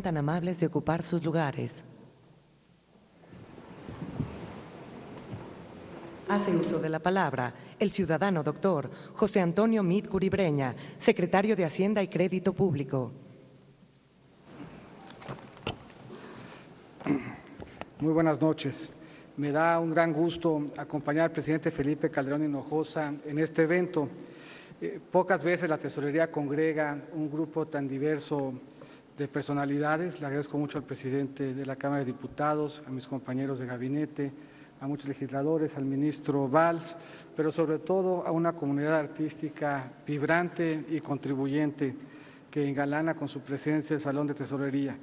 Sean tan amables de ocupar sus lugares. Hace uso de la palabra el ciudadano doctor José Antonio Meade Curibreña, secretario de Hacienda y Crédito Público. Muy buenas noches. Me da un gran gusto acompañar al presidente Felipe Calderón Hinojosa en este evento. Pocas veces la tesorería congrega un grupo tan diverso de personalidades. Le agradezco mucho al presidente de la Cámara de Diputados, a mis compañeros de gabinete, a muchos legisladores, al ministro Valls, pero sobre todo a una comunidad artística vibrante y contribuyente que engalana con su presencia el Salón de Tesorería.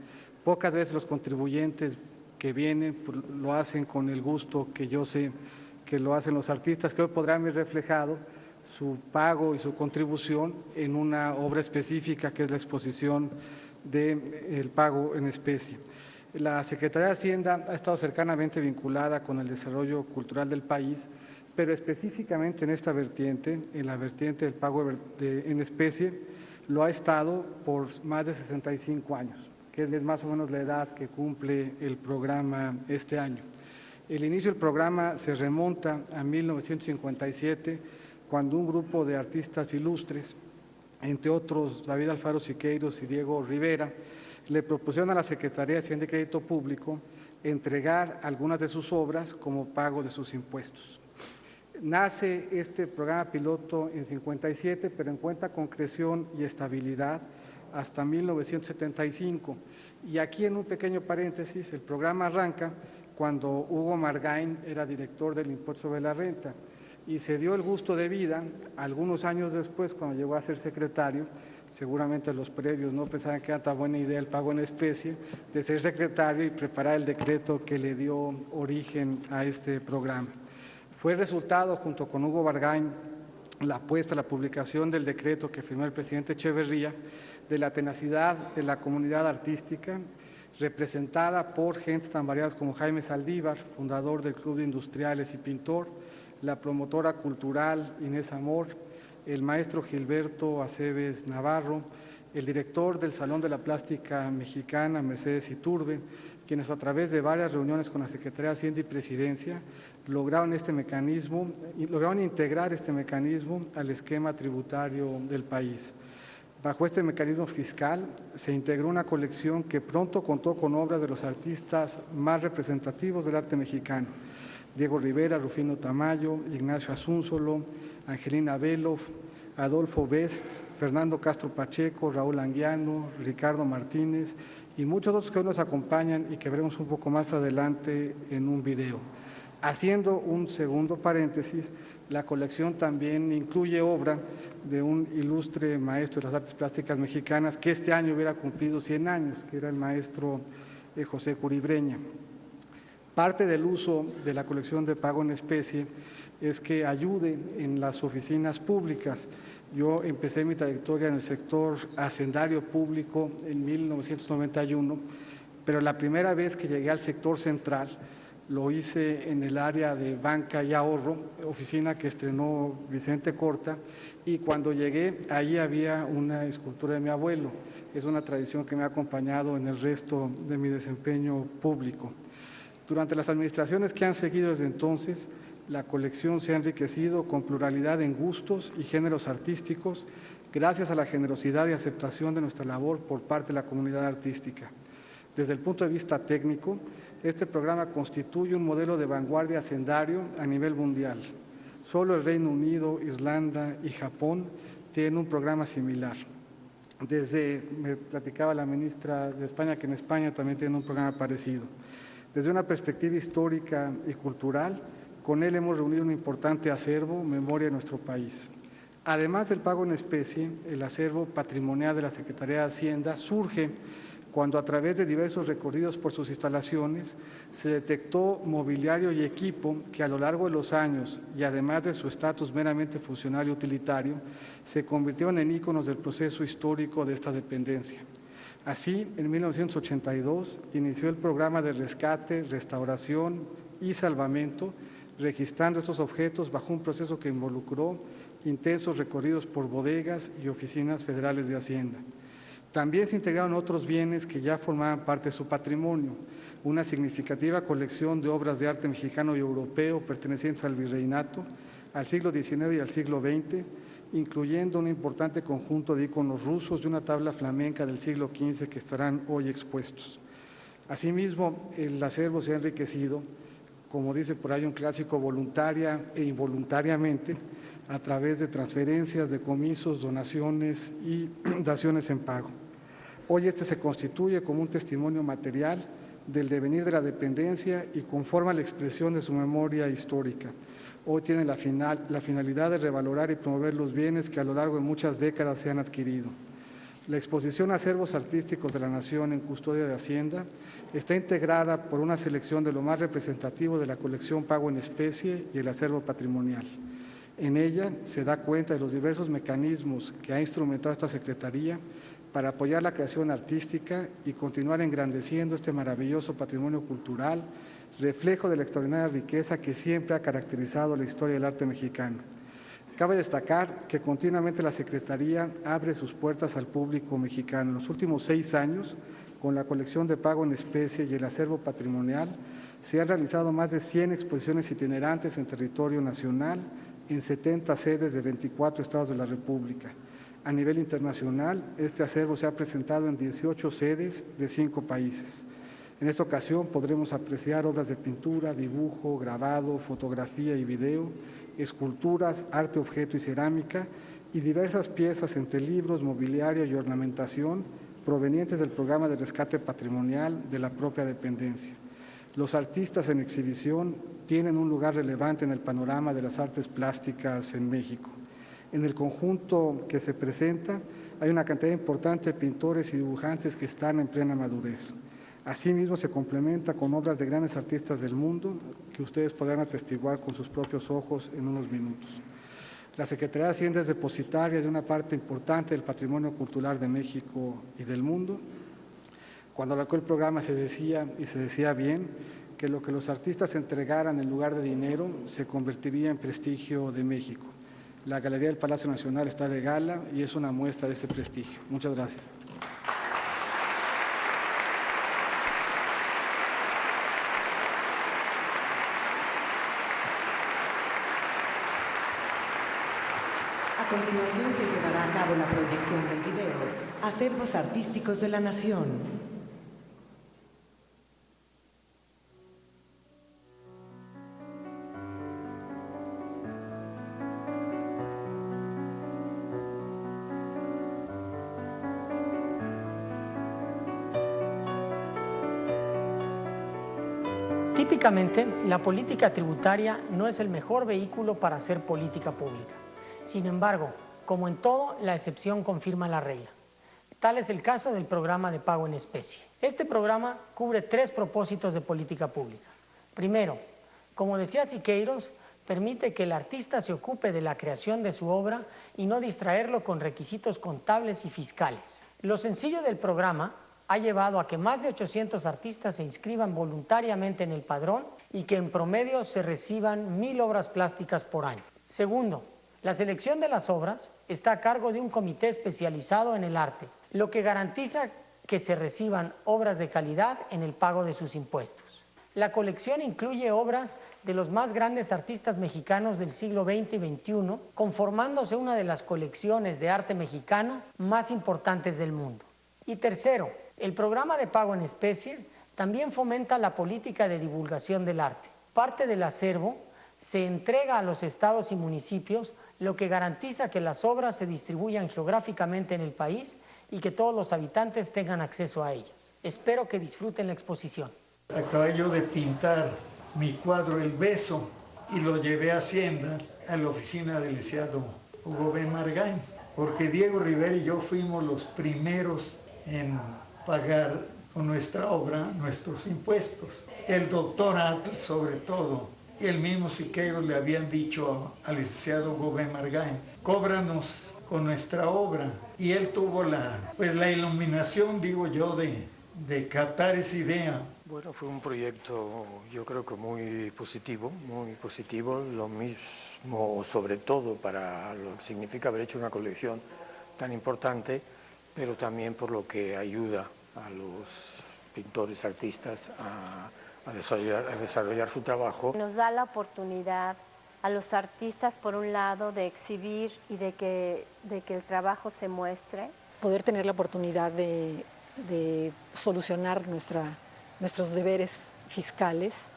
Pocas veces los contribuyentes que vienen lo hacen con el gusto que yo sé que lo hacen los artistas, que hoy podrán ver reflejado su pago y su contribución en una obra específica que es la exposición del pago en especie. La Secretaría de Hacienda ha estado cercanamente vinculada con el desarrollo cultural del país, pero específicamente en esta vertiente, en la vertiente del pago en especie, lo ha estado por más de 65 años, que es más o menos la edad que cumple el programa este año. El inicio del programa se remonta a 1957, cuando un grupo de artistas ilustres, entre otros David Alfaro Siqueiros y Diego Rivera, le propusieron a la Secretaría de Hacienda y Crédito Público entregar algunas de sus obras como pago de sus impuestos. Nace este programa piloto en 57, pero encuentra concreción y estabilidad hasta 1975. Y aquí, en un pequeño paréntesis, el programa arranca cuando Hugo Margain era director del Impuesto sobre la Renta y se dio el gusto de vida algunos años después, cuando llegó a ser secretario. Seguramente los previos no pensaban que era tan buena idea el pago en especie, de ser secretario y preparar el decreto que le dio origen a este programa. Fue el resultado, junto con Hugo Margain, la publicación del decreto que firmó el presidente Echeverría, de la tenacidad de la comunidad artística, representada por gentes tan variadas como Jaime Saldívar, fundador del Club de Industriales y pintor, la promotora cultural Inés Amor, el maestro Gilberto Aceves Navarro, el director del Salón de la Plástica Mexicana, Mercedes Iturbe, quienes a través de varias reuniones con la Secretaría de Hacienda y Presidencia lograron integrar este mecanismo al esquema tributario del país. Bajo este mecanismo fiscal se integró una colección que pronto contó con obras de los artistas más representativos del arte mexicano: Diego Rivera, Rufino Tamayo, Ignacio Asúnzolo, Angelina Beloff, Adolfo Best, Fernando Castro Pacheco, Raúl Anguiano, Ricardo Martínez y muchos otros que hoy nos acompañan y que veremos un poco más adelante en un video. Haciendo un segundo paréntesis, la colección también incluye obra de un ilustre maestro de las artes plásticas mexicanas que este año hubiera cumplido 100 años, que era el maestro José Curibreña. Parte del uso de la colección de pago en especie es que ayude en las oficinas públicas. Yo empecé mi trayectoria en el sector hacendario público en 1991, pero la primera vez que llegué al sector central lo hice en el área de banca y ahorro, oficina que estrenó Vicente Corta, y cuando llegué, ahí había una escultura de mi abuelo. Es una tradición que me ha acompañado en el resto de mi desempeño público. Durante las administraciones que han seguido desde entonces, la colección se ha enriquecido con pluralidad en gustos y géneros artísticos, gracias a la generosidad y aceptación de nuestra labor por parte de la comunidad artística. Desde el punto de vista técnico, este programa constituye un modelo de vanguardia hacendario a nivel mundial. Solo el Reino Unido, Irlanda y Japón tienen un programa similar. Me platicaba la ministra de España que en España también tienen un programa parecido. Desde una perspectiva histórica y cultural, con él hemos reunido un importante acervo, memoria de nuestro país. Además del pago en especie, el acervo patrimonial de la Secretaría de Hacienda surge cuando, a través de diversos recorridos por sus instalaciones, se detectó mobiliario y equipo que a lo largo de los años, y además de su estatus meramente funcional y utilitario, se convirtieron en íconos del proceso histórico de esta dependencia. Así, en 1982 inició el programa de rescate, restauración y salvamento, registrando estos objetos bajo un proceso que involucró intensos recorridos por bodegas y oficinas federales de Hacienda. También se integraron otros bienes que ya formaban parte de su patrimonio, una significativa colección de obras de arte mexicano y europeo pertenecientes al virreinato, al siglo XIX y al siglo XX, incluyendo un importante conjunto de íconos rusos y una tabla flamenca del siglo XV que estarán hoy expuestos. Asimismo, el acervo se ha enriquecido, como dice por ahí un clásico, voluntaria e involuntariamente, a través de transferencias, decomisos, donaciones y daciones en pago. Hoy este se constituye como un testimonio material del devenir de la dependencia y conforma la expresión de su memoria histórica. Hoy tiene la finalidad de revalorar y promover los bienes que a lo largo de muchas décadas se han adquirido. La exposición Acervos Artísticos de la Nación en custodia de Hacienda está integrada por una selección de lo más representativo de la colección Pago en Especie y el acervo patrimonial. En ella se da cuenta de los diversos mecanismos que ha instrumentado esta Secretaría para apoyar la creación artística y continuar engrandeciendo este maravilloso patrimonio cultural, reflejo de la extraordinaria riqueza que siempre ha caracterizado la historia del arte mexicano. Cabe destacar que continuamente la Secretaría abre sus puertas al público mexicano. En los últimos 6 años, con la colección de Pago en Especie y el acervo patrimonial, se han realizado más de 100 exposiciones itinerantes en territorio nacional, en 70 sedes de 24 estados de la República. A nivel internacional, este acervo se ha presentado en 18 sedes de 5 países. En esta ocasión podremos apreciar obras de pintura, dibujo, grabado, fotografía y video, esculturas, arte, objeto y cerámica, y diversas piezas entre libros, mobiliario y ornamentación provenientes del programa de rescate patrimonial de la propia dependencia. Los artistas en exhibición tienen un lugar relevante en el panorama de las artes plásticas en México. En el conjunto que se presenta hay una cantidad importante de pintores y dibujantes que están en plena madurez. Asimismo, se complementa con obras de grandes artistas del mundo que ustedes podrán atestiguar con sus propios ojos en unos minutos. La Secretaría de Hacienda es depositaria de una parte importante del patrimonio cultural de México y del mundo. Cuando arrancó el programa se decía, y se decía bien, que lo que los artistas entregaran en lugar de dinero se convertiría en prestigio de México. La Galería del Palacio Nacional está de gala y es una muestra de ese prestigio. Muchas gracias. A continuación se llevará a cabo la proyección del video Acervos Artísticos de la Nación. Típicamente, la política tributaria no es el mejor vehículo para hacer política pública. Sin embargo, como en todo, la excepción confirma la regla. Tal es el caso del programa de pago en especie. Este programa cubre 3 propósitos de política pública. Primero, como decía Siqueiros, permite que el artista se ocupe de la creación de su obra y no distraerlo con requisitos contables y fiscales. Lo sencillo del programa ha llevado a que más de 800 artistas se inscriban voluntariamente en el padrón y que en promedio se reciban 1000 obras plásticas por año. Segundo, la selección de las obras está a cargo de un comité especializado en el arte, lo que garantiza que se reciban obras de calidad en el pago de sus impuestos. La colección incluye obras de los más grandes artistas mexicanos del siglo XX y XXI, conformándose una de las colecciones de arte mexicano más importantes del mundo. Y tercero, el programa de pago en especie también fomenta la política de divulgación del arte. Parte del acervo se entrega a los estados y municipios, lo que garantiza que las obras se distribuyan geográficamente en el país y que todos los habitantes tengan acceso a ellas. Espero que disfruten la exposición. Acabé yo de pintar mi cuadro El Beso y lo llevé a Hacienda, a la oficina del licenciado Hugo B. Margain, porque Diego Rivera y yo fuimos los primeros en pagar con nuestra obra nuestros impuestos. El doctor Atl, sobre todo, y el mismo Siqueiros le habían dicho al licenciado Hugo B. Margain, cóbranos con nuestra obra. Y él tuvo la iluminación, digo yo, de captar esa idea. Bueno, fue un proyecto yo creo que muy positivo, lo mismo sobre todo para lo que significa haber hecho una colección tan importante, pero también por lo que ayuda a los pintores, artistas a desarrollar su trabajo. Nos da la oportunidad a los artistas, por un lado, de exhibir y de que el trabajo se muestre. Poder tener la oportunidad de solucionar nuestros deberes fiscales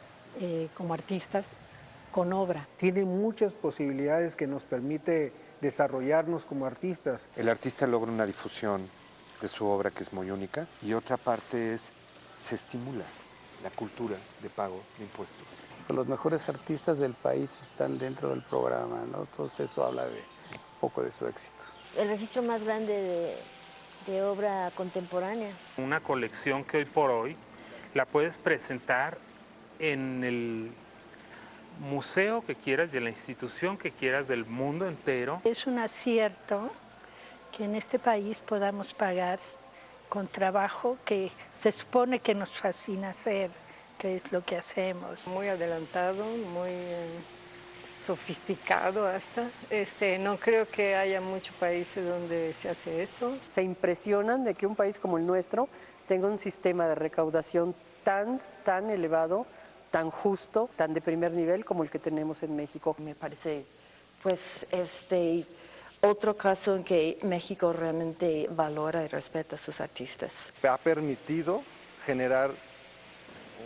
como artistas con obra. Tiene muchas posibilidades que nos permite desarrollarnos como artistas. El artista logra una difusión de su obra que es muy única y otra parte es, se estimula la cultura de pago de impuestos. Los mejores artistas del país están dentro del programa, ¿no? Entonces eso habla de un poco de su éxito. El registro más grande de obra contemporánea. Una colección que hoy por hoy la puedes presentar en el museo que quieras y en la institución que quieras del mundo entero. Es un acierto que en este país podamos pagar con trabajo que se supone que nos fascina hacer, que es lo que hacemos. Muy adelantado, muy sofisticado hasta. No creo que haya muchos países donde se hace eso. Se impresionan de que un país como el nuestro tenga un sistema de recaudación tan elevado, tan justo, tan de primer nivel como el que tenemos en México. Me parece, pues, otro caso en que México realmente valora y respeta a sus artistas. Ha permitido generar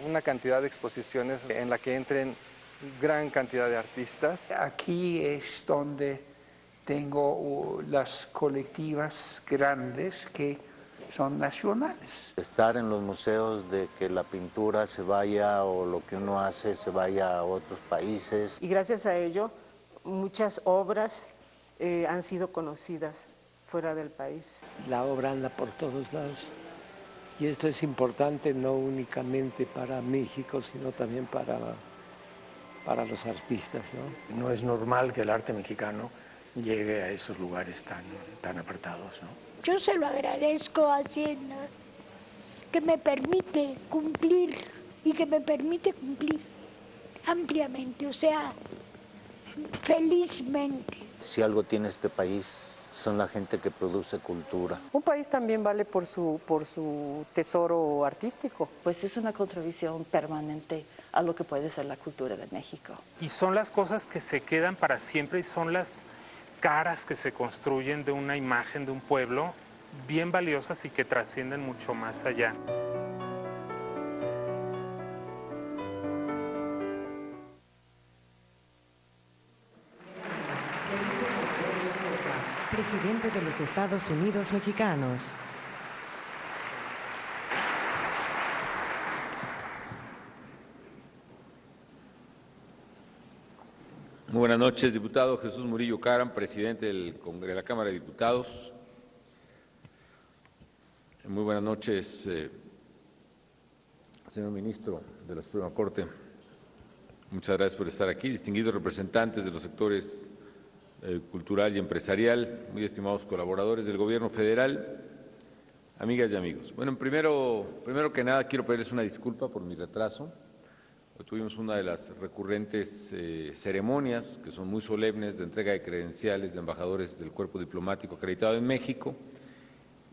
una cantidad de exposiciones en la que entren gran cantidad de artistas. Aquí es donde tengo las colectivas grandes que son nacionales. Estar en los museos, de que la pintura se vaya o lo que uno hace se vaya a otros países. Y gracias a ello, muchas obras han sido conocidas fuera del país. La obra anda por todos lados y esto es importante no únicamente para México, sino también para los artistas, ¿no? No es normal que el arte mexicano llegue a esos lugares tan apartados, ¿no? Yo se lo agradezco a Hacienda, que me permite cumplir y que me permite cumplir ampliamente, o sea, felizmente. Si algo tiene este país, son la gente que produce cultura. Un país también vale por su tesoro artístico. Pues es una contribución permanente a lo que puede ser la cultura de México. Y son las cosas que se quedan para siempre y son las caras que se construyen de una imagen de un pueblo bien valiosas y que trascienden mucho más allá. Presidente de los Estados Unidos mexicanos. Muy buenas noches, diputado Jesús Murillo Caram, presidente de la Cámara de Diputados. Muy buenas noches, señor ministro de la Suprema Corte. Muchas gracias por estar aquí. Distinguidos representantes de los sectores cultural y empresarial, muy estimados colaboradores del Gobierno federal, amigas y amigos. Bueno, primero que nada quiero pedirles una disculpa por mi retraso. Hoy tuvimos una de las recurrentes ceremonias, que son muy solemnes, de entrega de credenciales de embajadores del Cuerpo Diplomático acreditado en México,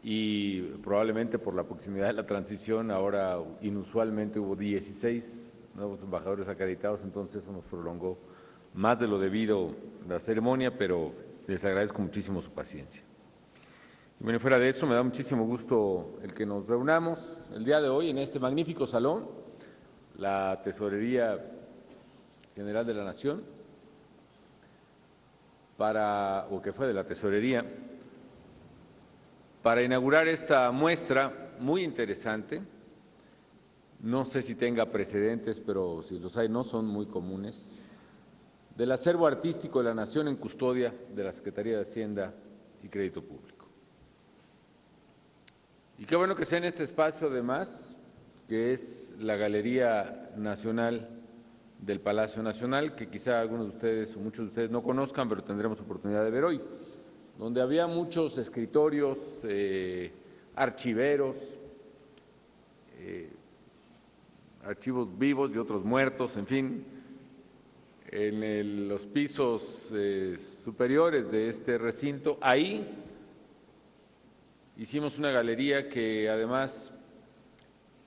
y probablemente por la proximidad de la transición, ahora inusualmente hubo 16 nuevos embajadores acreditados, entonces eso nos prolongó más de lo debido la ceremonia, pero les agradezco muchísimo su paciencia. Y bueno, fuera de eso, me da muchísimo gusto el que nos reunamos el día de hoy en este magnífico salón, la Tesorería General de la Nación, o que fue de la Tesorería, para inaugurar esta muestra muy interesante. No sé si tenga precedentes, pero si los hay no son muy comunes, del acervo artístico de la Nación en custodia de la Secretaría de Hacienda y Crédito Público. Y qué bueno que sea en este espacio, además, que es la Galería Nacional del Palacio Nacional, que quizá algunos de ustedes o muchos de ustedes no conozcan, pero tendremos oportunidad de ver hoy, donde había muchos escritorios, archiveros, archivos vivos y otros muertos, en fin. En los pisos superiores de este recinto, ahí hicimos una galería que además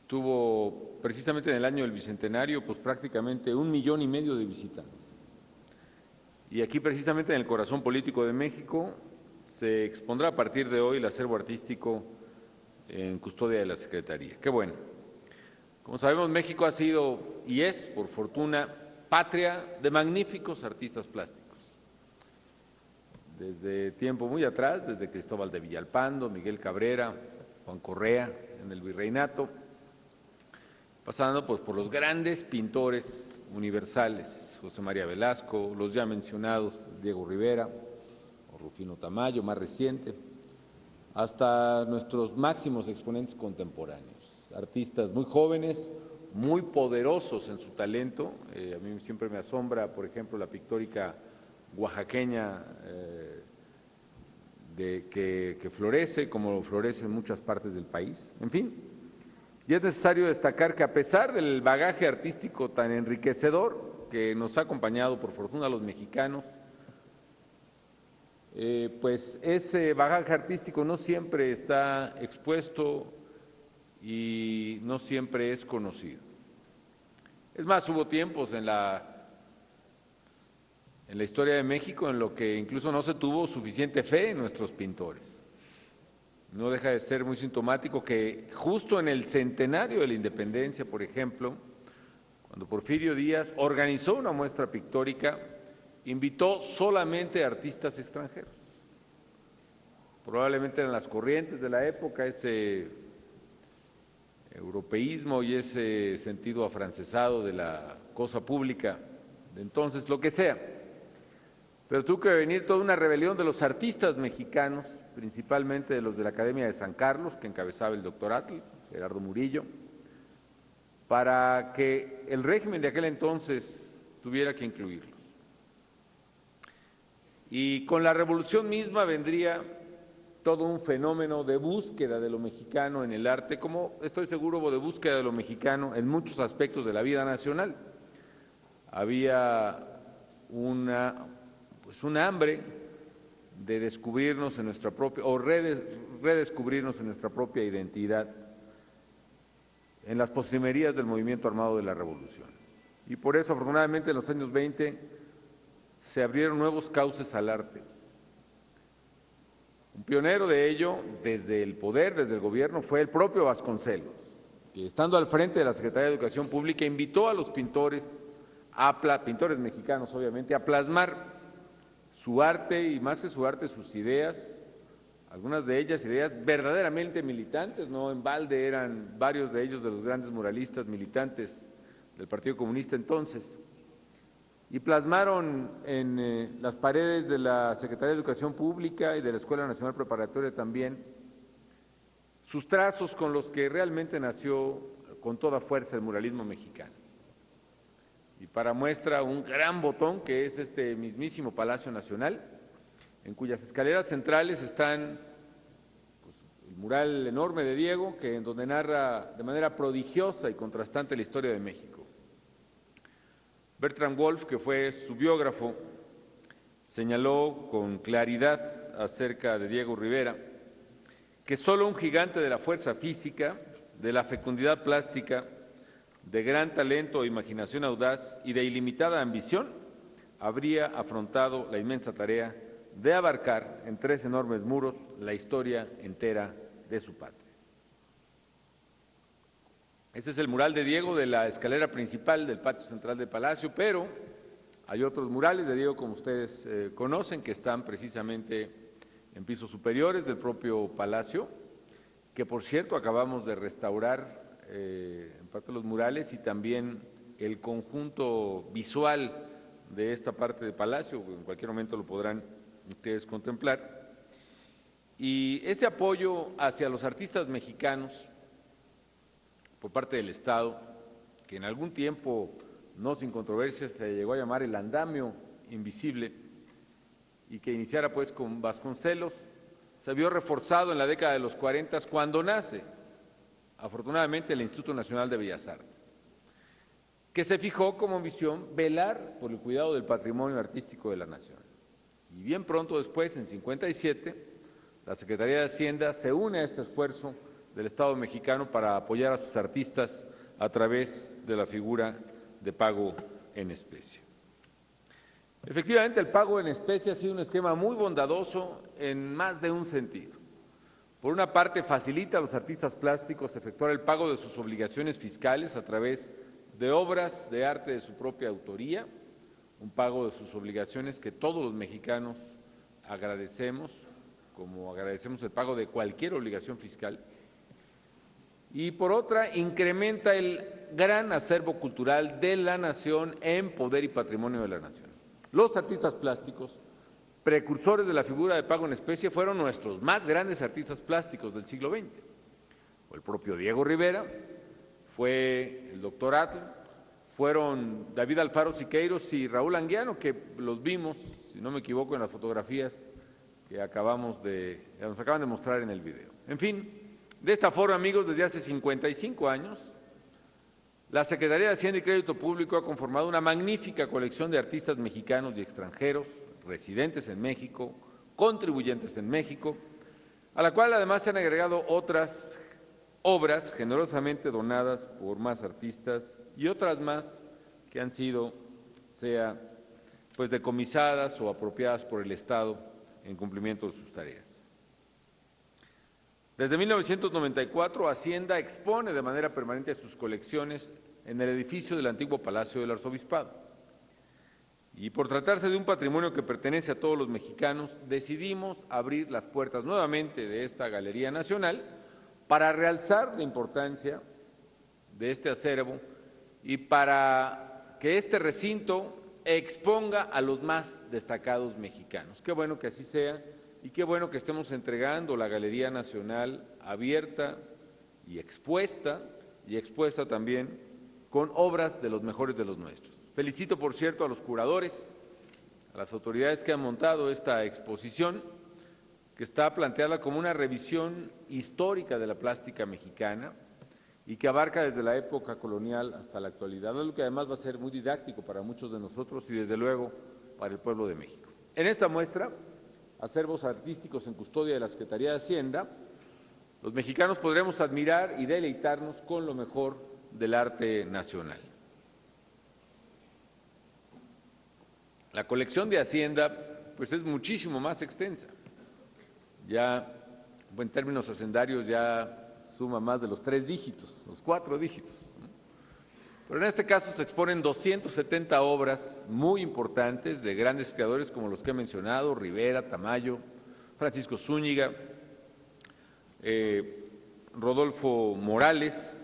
tuvo precisamente en el año del Bicentenario pues prácticamente 1,5 millones de visitantes. Y aquí precisamente en el corazón político de México se expondrá a partir de hoy el acervo artístico en custodia de la Secretaría. Qué bueno. Como sabemos, México ha sido y es, por fortuna, patria de magníficos artistas plásticos. Desde tiempo muy atrás, desde Cristóbal de Villalpando, Miguel Cabrera, Juan Correa en el Virreinato, pasando pues por los grandes pintores universales, José María Velasco, los ya mencionados Diego Rivera o Rufino Tamayo, más reciente, hasta nuestros máximos exponentes contemporáneos, artistas muy jóvenes, muy poderosos en su talento. A mí siempre me asombra, por ejemplo, la pictórica oaxaqueña que florece, como florece en muchas partes del país. En fin, y es necesario destacar que a pesar del bagaje artístico tan enriquecedor que nos ha acompañado por fortuna a los mexicanos, pues ese bagaje artístico no siempre está expuesto y no siempre es conocido. Es más, hubo tiempos en la historia de México en lo que incluso no se tuvo suficiente fe en nuestros pintores. No deja de ser muy sintomático que justo en el centenario de la independencia, por ejemplo, cuando Porfirio Díaz organizó una muestra pictórica, invitó solamente a artistas extranjeros. Probablemente eran las corrientes de la época, ese europeísmo y ese sentido afrancesado de la cosa pública de entonces, lo que sea. Pero tuvo que venir toda una rebelión de los artistas mexicanos, principalmente de los de la Academia de San Carlos, que encabezaba el doctor Atl, Gerardo Murillo, para que el régimen de aquel entonces tuviera que incluirlos. Y con la revolución misma vendría todo un fenómeno de búsqueda de lo mexicano en el arte, como estoy seguro hubo de búsqueda de lo mexicano en muchos aspectos de la vida nacional. Había un hambre de descubrirnos en nuestra propia, o redescubrirnos en nuestra propia identidad en las postrimerías del movimiento armado de la Revolución. Y por eso, afortunadamente, en los años 20 se abrieron nuevos cauces al arte. Un pionero de ello, desde el poder, desde el gobierno, fue el propio Vasconcelos, que estando al frente de la Secretaría de Educación Pública invitó a los pintores, pintores mexicanos obviamente, a plasmar su arte y más que su arte, sus ideas, algunas de ellas ideas verdaderamente militantes, no en balde eran varios de ellos de los grandes muralistas militantes del Partido Comunista entonces, y plasmaron en las paredes de la Secretaría de Educación Pública y de la Escuela Nacional Preparatoria también sus trazos con los que realmente nació con toda fuerza el muralismo mexicano. Y para muestra un gran botón que es este mismísimo Palacio Nacional, en cuyas escaleras centrales están pues, el mural enorme de Diego, que en donde narra de manera prodigiosa y contrastante la historia de México. Bertram Wolf, que fue su biógrafo, señaló con claridad acerca de Diego Rivera que solo un gigante de la fuerza física, de la fecundidad plástica, de gran talento e imaginación audaz y de ilimitada ambición, habría afrontado la inmensa tarea de abarcar en 3 enormes muros la historia entera de su patria. Ese es el mural de Diego de la escalera principal del patio central del Palacio, pero hay otros murales de Diego, como ustedes conocen, que están precisamente en pisos superiores del propio Palacio, que por cierto acabamos de restaurar en parte los murales y también el conjunto visual de esta parte del Palacio, en cualquier momento lo podrán ustedes contemplar. Y ese apoyo hacia los artistas mexicanos por parte del Estado, que en algún tiempo, no sin controversia, se llegó a llamar el andamio invisible, y que iniciara pues con Vasconcelos, se vio reforzado en la década de los 40 cuando nace, afortunadamente, el Instituto Nacional de Bellas Artes, que se fijó como misión velar por el cuidado del patrimonio artístico de la nación. Y bien pronto después, en 57, la Secretaría de Hacienda se une a este esfuerzo del Estado mexicano para apoyar a sus artistas a través de la figura de pago en especie. Efectivamente, el pago en especie ha sido un esquema muy bondadoso en más de un sentido. Por una parte, facilita a los artistas plásticos efectuar el pago de sus obligaciones fiscales a través de obras de arte de su propia autoría, un pago de sus obligaciones que todos los mexicanos agradecemos, como agradecemos el pago de cualquier obligación fiscal. Y por otra, incrementa el gran acervo cultural de la nación en poder y patrimonio de la nación. Los artistas plásticos, precursores de la figura de pago en especie, fueron nuestros más grandes artistas plásticos del siglo XX. Fue el propio Diego Rivera, fue el doctor Atl, fueron David Alfaro Siqueiros y Raúl Anguiano, que los vimos, si no me equivoco, en las fotografías que nos acaban de mostrar en el video. En fin, de esta forma, amigos, desde hace 55 años, la Secretaría de Hacienda y Crédito Público ha conformado una magnífica colección de artistas mexicanos y extranjeros, residentes en México, contribuyentes en México, a la cual además se han agregado otras obras generosamente donadas por más artistas y otras más que han sido, decomisadas o apropiadas por el Estado en cumplimiento de sus tareas. Desde 1994, Hacienda expone de manera permanente sus colecciones en el edificio del antiguo Palacio del Arzobispado. Y por tratarse de un patrimonio que pertenece a todos los mexicanos, decidimos abrir las puertas nuevamente de esta Galería Nacional para realzar la importancia de este acervo y para que este recinto exponga a los más destacados mexicanos. Qué bueno que así sea y qué bueno que estemos entregando la Galería Nacional abierta y expuesta también con obras de los mejores de los nuestros. Felicito, por cierto, a los curadores, a las autoridades que han montado esta exposición, que está planteada como una revisión histórica de la plástica mexicana y que abarca desde la época colonial hasta la actualidad, algo que además va a ser muy didáctico para muchos de nosotros y desde luego para el pueblo de México. En esta muestra, acervos artísticos en custodia de la Secretaría de Hacienda, los mexicanos podremos admirar y deleitarnos con lo mejor del arte nacional. La colección de Hacienda pues es muchísimo más extensa. Ya en términos hacendarios ya suma más de los 3 dígitos, los 4 dígitos. Pero en este caso se exponen 270 obras muy importantes de grandes creadores como los que he mencionado: Rivera, Tamayo, Francisco Zúñiga, Rodolfo Morales,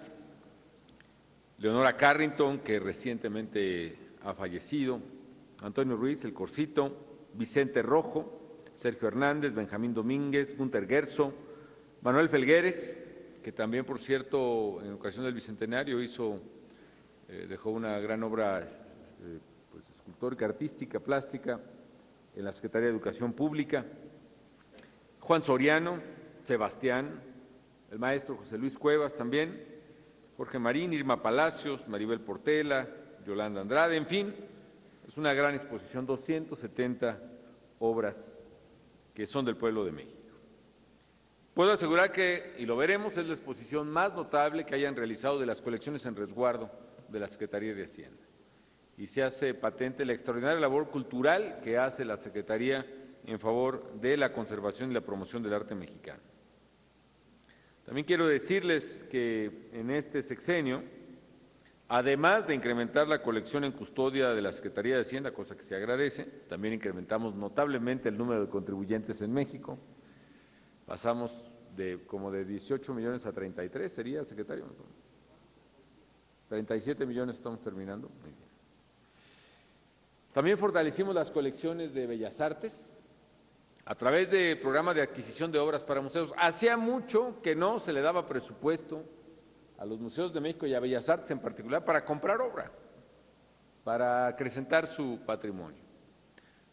Leonora Carrington, que recientemente ha fallecido, Antonio Ruiz, El Corcito, Vicente Rojo, Sergio Hernández, Benjamín Domínguez, Gunter Gerso, Manuel Felgueres, que también, por cierto, en ocasión del Bicentenario dejó una gran obra escultórica, artística, plástica en la Secretaría de Educación Pública, Juan Soriano, Sebastián, el maestro José Luis Cuevas también, Jorge Marín, Irma Palacios, Maribel Portela, Yolanda Andrade, en fin, es una gran exposición, 270 obras que son del pueblo de México. Puedo asegurar que, y lo veremos, es la exposición más notable que hayan realizado de las colecciones en resguardo de la Secretaría de Hacienda. Y se hace patente la extraordinaria labor cultural que hace la Secretaría en favor de la conservación y la promoción del arte mexicano. También quiero decirles que en este sexenio, además de incrementar la colección en custodia de la Secretaría de Hacienda, cosa que se agradece, también incrementamos notablemente el número de contribuyentes en México. Pasamos como de 18 millones a 33, ¿sería, secretario? 37 millones estamos terminando. Muy bien. También fortalecimos las colecciones de Bellas Artes a través de programas de adquisición de obras para museos. Hacía mucho que no se le daba presupuesto a los museos de México y a Bellas Artes en particular para comprar obra, para acrecentar su patrimonio.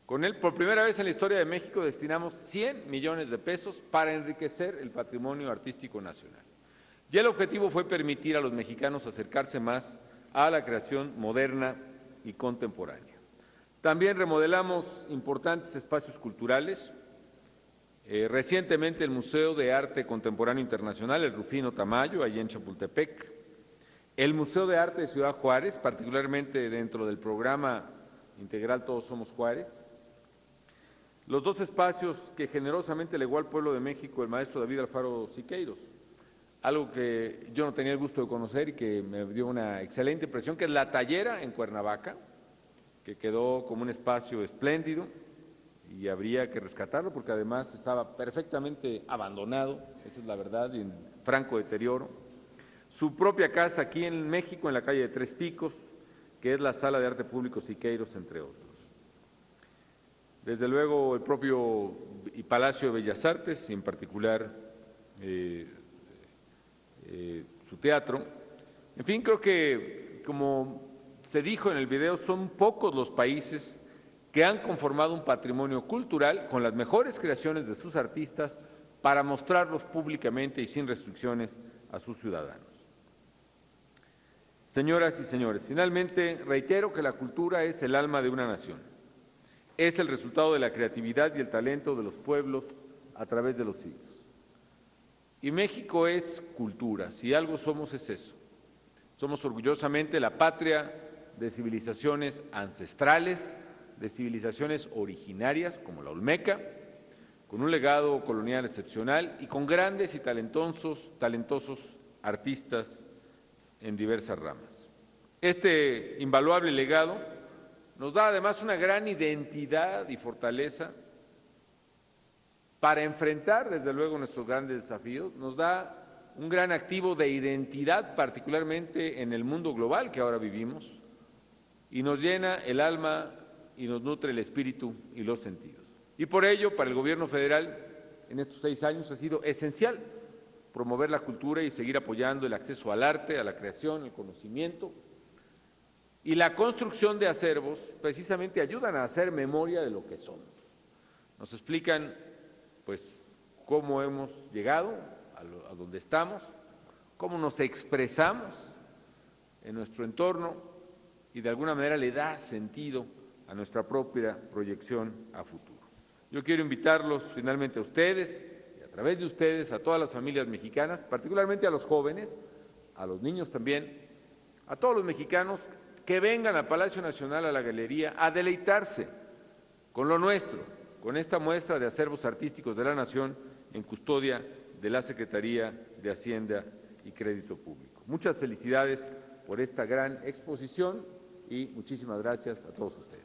Con él, por primera vez en la historia de México, destinamos 100 millones de pesos para enriquecer el patrimonio artístico nacional. Y el objetivo fue permitir a los mexicanos acercarse más a la creación moderna y contemporánea. También remodelamos importantes espacios culturales Recientemente el Museo de Arte Contemporáneo Internacional, el Rufino Tamayo, allí en Chapultepec, el Museo de Arte de Ciudad Juárez, particularmente dentro del programa integral Todos Somos Juárez, los dos espacios que generosamente legó al pueblo de México el maestro David Alfaro Siqueiros, algo que yo no tenía el gusto de conocer y que me dio una excelente impresión, que es la Tallera en Cuernavaca, que quedó como un espacio espléndido y habría que rescatarlo porque además estaba perfectamente abandonado, esa es la verdad, y en franco deterioro. Su propia casa aquí en México, en la calle de Tres Picos, que es la Sala de Arte Público Siqueiros, entre otros. Desde luego el propio Palacio de Bellas Artes, y en particular su teatro. En fin, creo que, como se dijo en el video, son pocos los países que han conformado un patrimonio cultural con las mejores creaciones de sus artistas para mostrarlos públicamente y sin restricciones a sus ciudadanos. Señoras y señores, finalmente reitero que la cultura es el alma de una nación. Es el resultado de la creatividad y el talento de los pueblos a través de los siglos. Y México es cultura, si algo somos es eso. Somos orgullosamente la patria de civilizaciones ancestrales, de civilizaciones originarias como la olmeca, con un legado colonial excepcional y con grandes y talentosos artistas en diversas ramas. Este invaluable legado nos da además una gran identidad y fortaleza para enfrentar desde luego nuestros grandes desafíos, nos da un gran activo de identidad, particularmente en el mundo global que ahora vivimos, y nos llena el alma y nos nutre el espíritu y los sentidos. Y por ello, para el Gobierno federal, en estos 6 años ha sido esencial promover la cultura y seguir apoyando el acceso al arte, a la creación, al conocimiento, y la construcción de acervos precisamente ayudan a hacer memoria de lo que somos. Nos explican, pues, cómo hemos llegado a donde estamos, cómo nos expresamos en nuestro entorno y de alguna manera le da sentido a nuestra propia proyección a futuro. Yo quiero invitarlos finalmente a ustedes y a través de ustedes a todas las familias mexicanas, particularmente a los jóvenes, a los niños también, a todos los mexicanos que vengan al Palacio Nacional, a la Galería, a deleitarse con lo nuestro, con esta muestra de acervos artísticos de la Nación en custodia de la Secretaría de Hacienda y Crédito Público. Muchas felicidades por esta gran exposición y muchísimas gracias a todos ustedes.